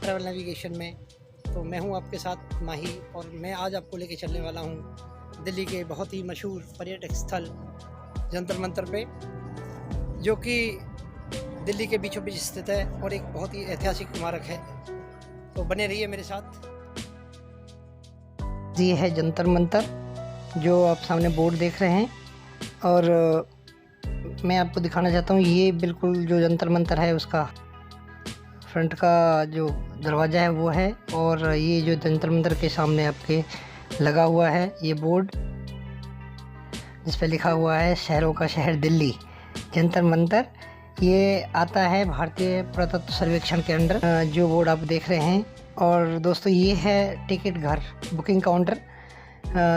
Travel navigation में। तो मैं हूं आपके साथ माही और मैं आज आपको लेके चलने वाला हूं दिल्ली के बहुत ही मशहूर पर्यटक स्थल जंतर मंतर पे, जो कि दिल्ली के बीचों बीच स्थित है और एक बहुत ही ऐतिहासिक इमारत है। तो बने रहिए मेरे साथ। ये है जंतर मंतर जो आप सामने बोर्ड देख रहे हैं, और मैं आपको दिखाना चाहता हूँ ये बिल्कुल जो जंतर मंतर है उसका फ्रंट का जो दरवाज़ा है वो है, और ये जो जंतर मंतर के सामने आपके लगा हुआ है ये बोर्ड जिस पे लिखा हुआ है शहरों का शहर दिल्ली जंतर मंतर। ये आता है भारतीय पुरातत्व सर्वेक्षण के अंडर जो बोर्ड आप देख रहे हैं। और दोस्तों ये है टिकट घर बुकिंग काउंटर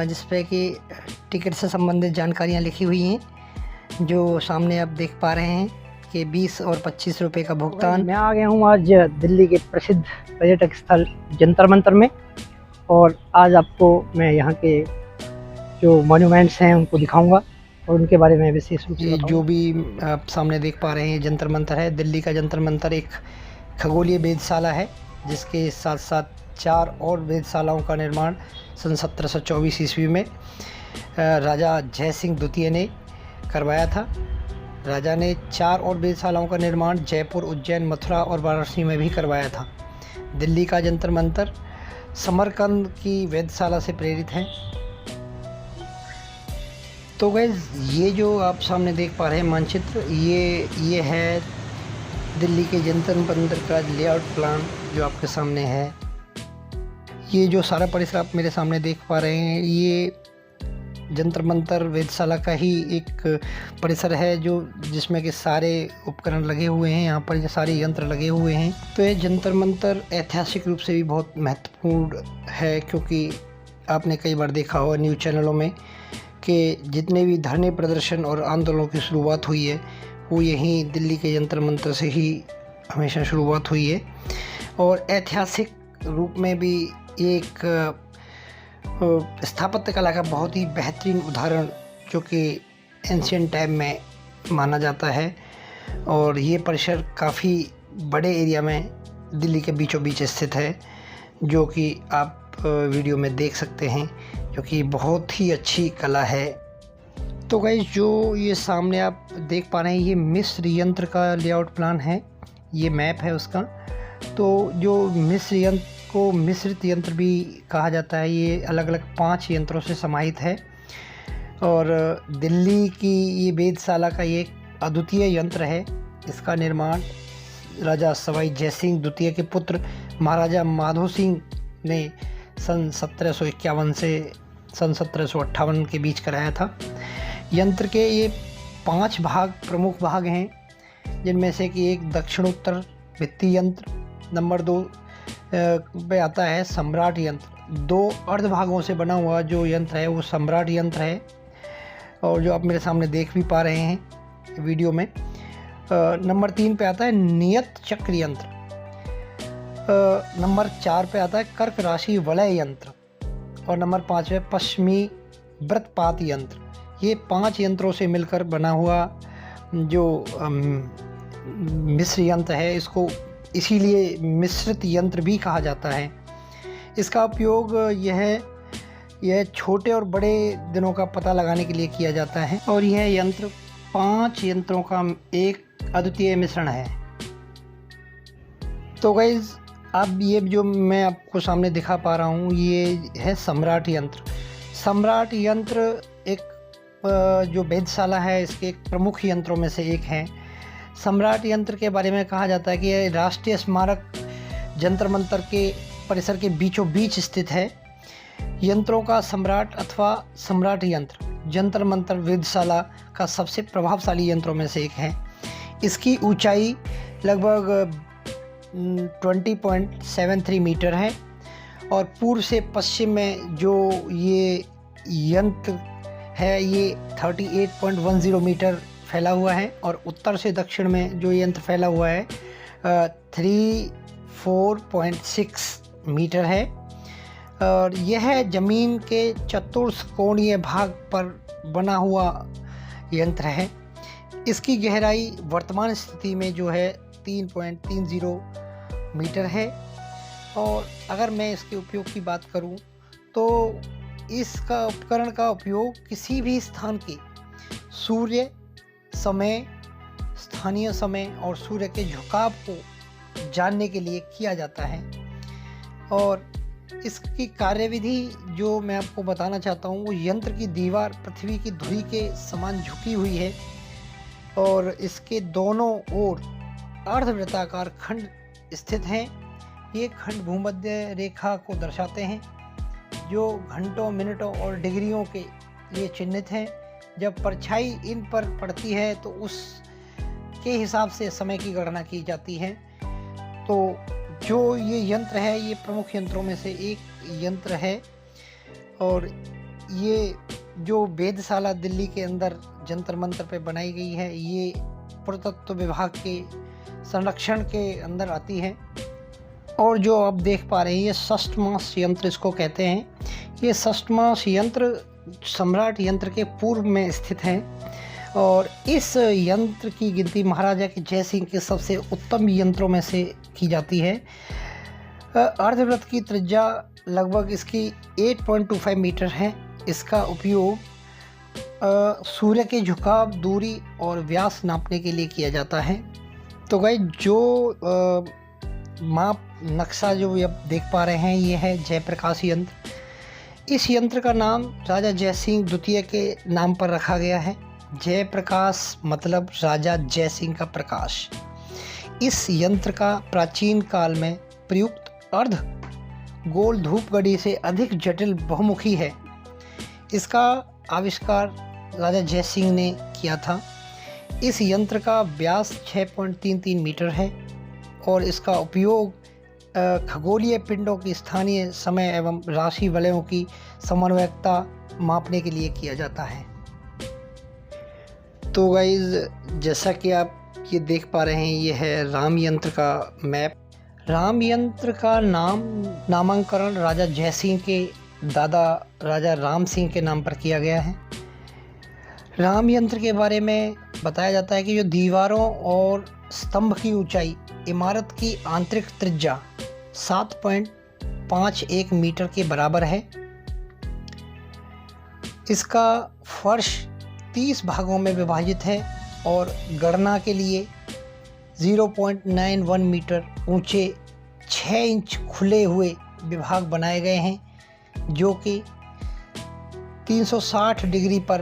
जिस पे कि टिकट से संबंधित जानकारियाँ लिखी हुई हैं, जो सामने आप देख पा रहे हैं कि 20 और 25 रुपये का भुगतान। मैं आ गया हूँ आज दिल्ली के प्रसिद्ध पर्यटक स्थल जंतर मंतर में, और आज आपको मैं यहाँ के जो मॉन्यूमेंट्स हैं उनको दिखाऊंगा और उनके बारे में विशेष रूप से जो भी आप सामने देख पा रहे हैं जंतर मंतर है। दिल्ली का जंतर मंतर एक खगोलीय वेधशाला है जिसके साथ साथ 4 और वेधशालाओं का निर्माण सन 1724 ईस्वी में राजा जय सिंह द्वितीय ने करवाया था। राजा ने 4 और वेधशालाओं का निर्माण जयपुर, उज्जैन, मथुरा और वाराणसी में भी करवाया था। दिल्ली का जंतर मंतर समरकंद की वेधशाला से प्रेरित है। तो गाइस ये जो आप सामने देख पा रहे हैं मानचित्र, ये है दिल्ली के जंतर मंतर का लेआउट प्लान जो आपके सामने है। ये जो सारा परिसर आप मेरे सामने देख पा रहे हैं ये जंतर मंतर वेधशाला का ही एक परिसर है जो जिसमें कि सारे उपकरण लगे हुए हैं, यहाँ पर ये सारे यंत्र लगे हुए हैं। तो ये जंतर मंतर ऐतिहासिक रूप से भी बहुत महत्वपूर्ण है, क्योंकि आपने कई बार देखा होगा न्यूज़ चैनलों में कि जितने भी धरने प्रदर्शन और आंदोलनों की शुरुआत हुई है वो यहीं दिल्ली के जंतर मंतर से ही हमेशा शुरुआत हुई है। और ऐतिहासिक रूप में भी एक स्थापत्य कला का बहुत ही बेहतरीन उदाहरण जो कि एंशिएंट टाइम में माना जाता है। और ये परिसर काफ़ी बड़े एरिया में दिल्ली के बीचों बीच स्थित है, जो कि आप वीडियो में देख सकते हैं, जो कि बहुत ही अच्छी कला है। तो गाइस जो ये सामने आप देख पा रहे हैं ये मिस्र यंत्र का लेआउट प्लान है, ये मैप है उसका। तो जो मिस्र यंत्र को मिश्रित यंत्र भी कहा जाता है, ये अलग अलग 5 यंत्रों से समाहित है। और दिल्ली की ये वेधशाला का ये अद्वितीय यंत्र है। इसका निर्माण राजा सवाई जय सिंह द्वितीय के पुत्र महाराजा माधो सिंह ने सन 1751 से सन 1758 के बीच कराया था। यंत्र के ये 5 प्रमुख भाग हैं, जिनमें से कि एक दक्षिणोत्तर भित्ति यंत्र, नंबर 2 पे आता है सम्राट यंत्र। 2 अर्ध भागों से बना हुआ जो यंत्र है वो सम्राट यंत्र है, और जो आप मेरे सामने देख भी पा रहे हैं वीडियो में। नंबर 3 पे आता है नियत चक्र यंत्र। नंबर 4 पे आता है कर्क राशि वलय यंत्र, और नंबर 5 पे पश्चिमी व्रतपात यंत्र। ये 5 यंत्रों से मिलकर बना हुआ जो मिस्र यंत्र है, इसको इसीलिए मिश्रित यंत्र भी कहा जाता है। इसका उपयोग यह छोटे और बड़े दिनों का पता लगाने के लिए किया जाता है, और यह यंत्र 5 यंत्रों का एक अद्वितीय मिश्रण है। तो गाइज अब ये जो मैं आपको सामने दिखा पा रहा हूँ ये है सम्राट यंत्र। सम्राट यंत्र एक जो वेधशाला है इसके एक प्रमुख यंत्रों में से एक है। सम्राट यंत्र के बारे में कहा जाता है कि यह राष्ट्रीय स्मारक जंतर मंतर के परिसर के बीचों बीच स्थित है। यंत्रों का सम्राट अथवा सम्राट यंत्र जंतर मंतर वेधशाला का सबसे प्रभावशाली यंत्रों में से एक है। इसकी ऊंचाई लगभग 20.73 मीटर है, और पूर्व से पश्चिम में जो ये यंत्र है ये 38.10 मीटर फैला हुआ है, और उत्तर से दक्षिण में जो यंत्र फैला हुआ है 34.6 मीटर है। और यह जमीन के चतुष्कोणीय भाग पर बना हुआ यंत्र है। इसकी गहराई वर्तमान स्थिति में जो है 3.30 मीटर है, और अगर मैं इसके उपयोग की बात करूं तो इसका उपकरण का उपयोग किसी भी स्थान के सूर्य, समय, स्थानीय समय और सूर्य के झुकाव को जानने के लिए किया जाता है। और इसकी कार्यविधि जो मैं आपको बताना चाहता हूँ, वो यंत्र की दीवार पृथ्वी की धुरी के समान झुकी हुई है और इसके दोनों ओर अर्धवृत्ताकार खंड स्थित हैं। ये खंड भूमध्य रेखा को दर्शाते हैं, जो घंटों, मिनटों और डिग्रियों के लिए चिन्हित हैं। जब परछाई इन पर पड़ती है तो उसके हिसाब से समय की गणना की जाती है। तो जो ये यंत्र है, ये प्रमुख यंत्रों में से एक यंत्र है और ये जो वेधशाला दिल्ली के अंदर जंतर मंतर पे बनाई गई है, ये पुरातत्व विभाग के संरक्षण के अंदर आती है। और जो आप देख पा रहे हैं, ये षष्ठमास यंत्र इसको कहते हैं। ये षष्ठमास यंत्र सम्राट यंत्र के पूर्व में स्थित है और इस यंत्र की गिनती महाराजा के जय सिंह के सबसे उत्तम यंत्रों में से की जाती है। अर्धवृत्त की त्रिज्या लगभग इसकी 8.25 मीटर है। इसका उपयोग सूर्य के झुकाव, दूरी और व्यास नापने के लिए किया जाता है। तो गाइस, जो माप नक्शा जो आप देख पा रहे हैं, ये है जयप्रकाश यंत्र। इस यंत्र का नाम राजा जय सिंह द्वितीय के नाम पर रखा गया है। जयप्रकाश मतलब राजा जय सिंह का प्रकाश। इस यंत्र का प्राचीन काल में प्रयुक्त अर्ध गोल धूप घड़ी से अधिक जटिल बहुमुखी है। इसका आविष्कार राजा जय सिंह ने किया था। इस यंत्र का व्यास 6.33 मीटर है और इसका उपयोग खगोलीय पिंडों की स्थानीय समय एवं राशि वलयों की समन्वयकता मापने के लिए किया जाता है। तो गाइज, जैसा कि आप ये देख पा रहे हैं, ये है राम यंत्र का मैप। राम यंत्र का नामांकन राजा जय सिंह के दादा राजा राम सिंह के नाम पर किया गया है। राम यंत्र के बारे में बताया जाता है कि जो दीवारों और स्तंभ की ऊंचाई, इमारत की आंतरिक त्रिज्या 7.51 मीटर के बराबर है। इसका फर्श 30 भागों में विभाजित है और गणना के लिए 0.91 मीटर ऊंचे 6 इंच खुले हुए विभाग बनाए गए हैं, जो कि 360 डिग्री पर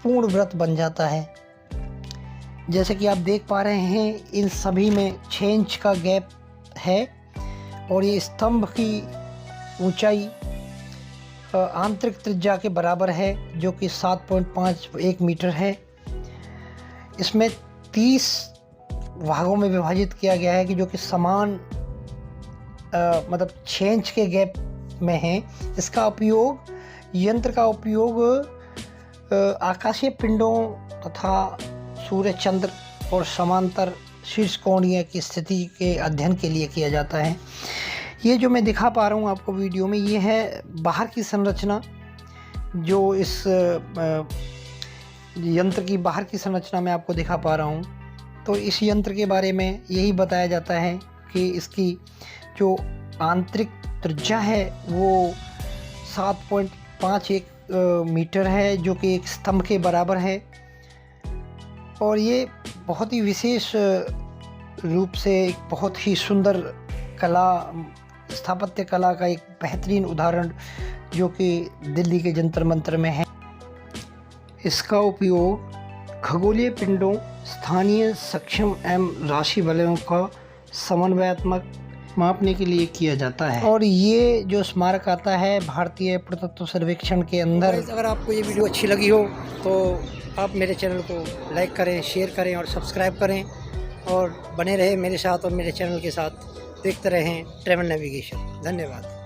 पूर्ण वृत्त बन जाता है। जैसे कि आप देख पा रहे हैं, इन सभी में 6 इंच का गैप है और ये स्तंभ की ऊंचाई आंतरिक त्रिज्या के बराबर है, जो कि 7.51 मीटर है। इसमें 30 भागों में विभाजित किया गया है कि जो कि समान मतलब 6 इंच के गैप में है। इसका उपयोग, यंत्र का उपयोग आकाशीय पिंडों तथा सूर्य, चंद्र और समांतर शीर्ष कोणीय की स्थिति के अध्ययन के लिए किया जाता है। ये जो मैं दिखा पा रहा हूँ आपको वीडियो में, ये है बाहर की संरचना। जो इस यंत्र की बाहर की संरचना मैं आपको दिखा पा रहा हूँ, तो इस यंत्र के बारे में यही बताया जाता है कि इसकी जो आंतरिक त्रिज्या है वो 7.51 मीटर है, जो कि एक स्तंभ के बराबर है। और ये बहुत ही विशेष रूप से एक बहुत ही सुंदर कला, स्थापत्य कला का एक बेहतरीन उदाहरण जो कि दिल्ली के जंतर मंतर में है। इसका उपयोग खगोलीय पिंडों, स्थानीय सक्षम एवं राशि वलयों का समन्वयात्मक मापने के लिए किया जाता है। और ये जो स्मारक आता है भारतीय पुरातत्व सर्वेक्षण के अंदर। अगर आपको ये वीडियो अच्छी लगी हो तो आप मेरे चैनल को लाइक करें, शेयर करें और सब्सक्राइब करें और बने रहें मेरे साथ और मेरे चैनल के साथ। देखते रहें ट्रैवल नेविगेशन। धन्यवाद।